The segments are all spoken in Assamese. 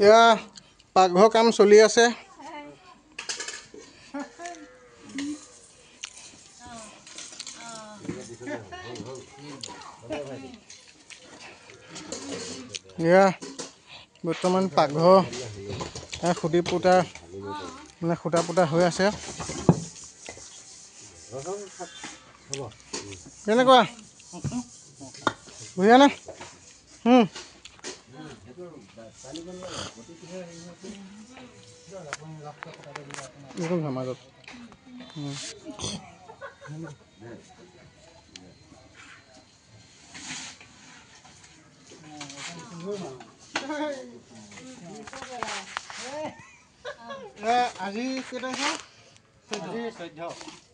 এয়া পাকঘৰ কাম চলি আছে। এয়া বৰ্তমান পাকঘৰ খুঁটি পোতা মানে খুঁটা পোতা হৈ আছে। কেনেকুৱা বুঢ়িয়া নে? মাজত আজি কেইটা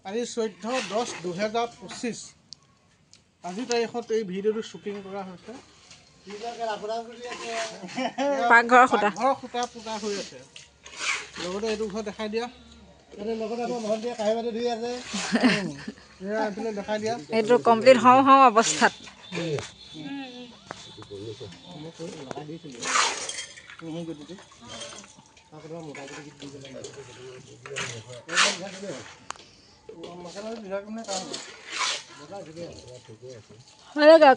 আজি 14/10/2025 আজি তাৰিখত এই ভিডিঅ'টো শ্বুটিং কৰা হৈছে। পাকঘৰ খুঁটা পোতা হৈ আছে। লগতে এইটো ঘৰ দেখাই দিয়া। দেখাই দিয়া এইটো কমপ্লিট হওঁ অৱস্থাত।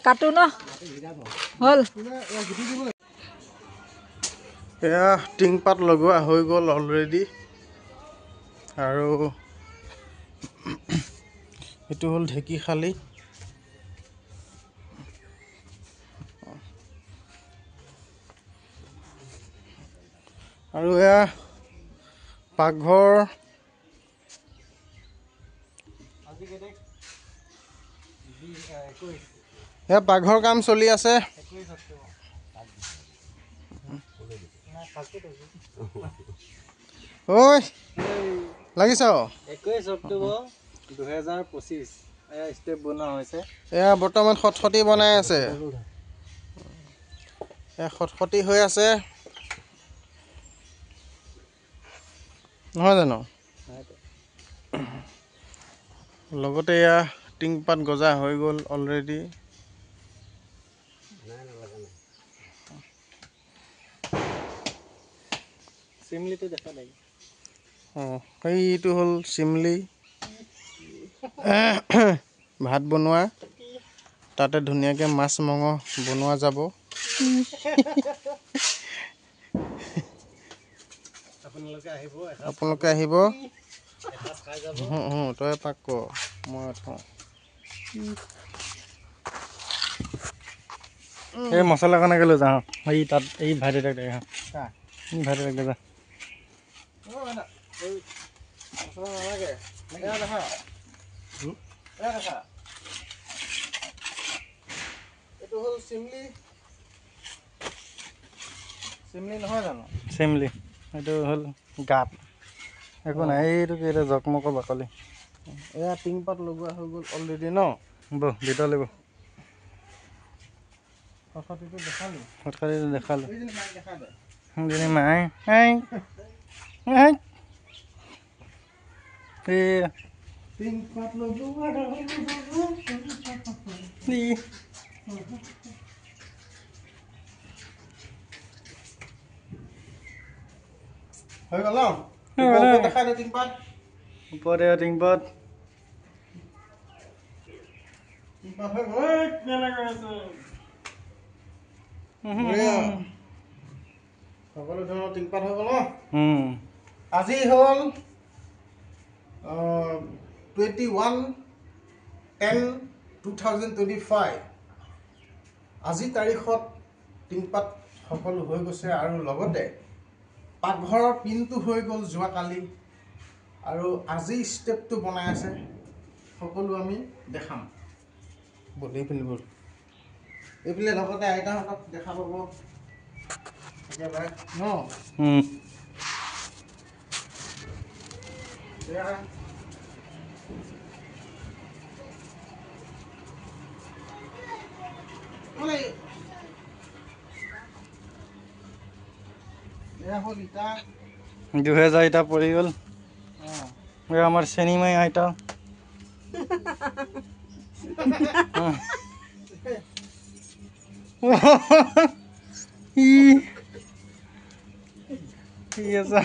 কাটো ন হ'ল। এয়া টিংপাত লগোৱা হৈ গ'ল অলৰেডি। আৰু এইটো হ'ল ঢেঁকীশালী। আৰু এয়া পাকঘৰ এয়া পাকঘৰ কাম চলি আছে। ঐ লাগিছ 21 অক্টোবৰ 2025 এয়া ষ্টেপ বনোৱা হৈছে। এয়া বৰ্তমান খটখটি বনাই আছে। এয়া খটখটি হৈ আছে নহয় জানো? লগতে এয়া টিংপাত গজা হৈ গ'ল অলৰেডি। চিমলিটো দেখা নাই। এইটো হ'ল চিমলি ভাত বনোৱা। তাতে ধুনীয়াকৈ মাছ মঙহ বনোৱা যাব। আপোনালোকে আহিব। তই পাক ক মই থওঁ। এই মছলা কেনেকৈ লৈ যাওঁ এই তাত এই ভাইটি তাক দেখা ভাইটি তাক দেখা। এইটো হ'ল চিমলি। চিমলি নহয় জানো? চিমলি এইটো হ'ল গাত একো নাই। এইটো কি এটা জকমকৰ বাকলি। এয়া টিংপাত লগোৱা হৈ গ'ল অলৰেডি ন? বহ ভিতৰলৈ বহ। খটখটিটো দেখালোঁ। খটখটিটো দেখালোঁ। দেখা দে মাই টিংপাত লগোৱা হৈ গ'ল ন? দেখাই দে টিংপাত। ওপৰতে টিংপাত হৈ গ'ল। সকলো ধৰণৰ টিংপাত হৈ গ'ল ন? আজি হ'ল 21/10/2025। আজি তাৰিখত টিংপাত সকলো হৈ গৈছে। আৰু লগতে পাকঘৰৰ পিনটো হৈ গ'ল যোৱাকালি। আৰু আজি ষ্টেপটো বনাই আছে। সকলো আমি দেখাম। বল এইফালে লগতে আইতাহঁতক দেখা পাব একেবাৰে ন? এয়া হ'ল ইটা। 2000 ইটা পৰি গ'ল। আমাৰ চেনিমাই আইতা। আছে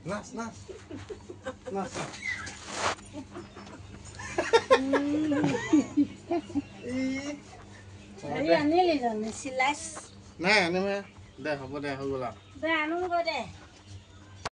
নাচ নাচ নাচ নাই আনিমে দে হ'ব দে হৈ গ'ল আৰু আনো দে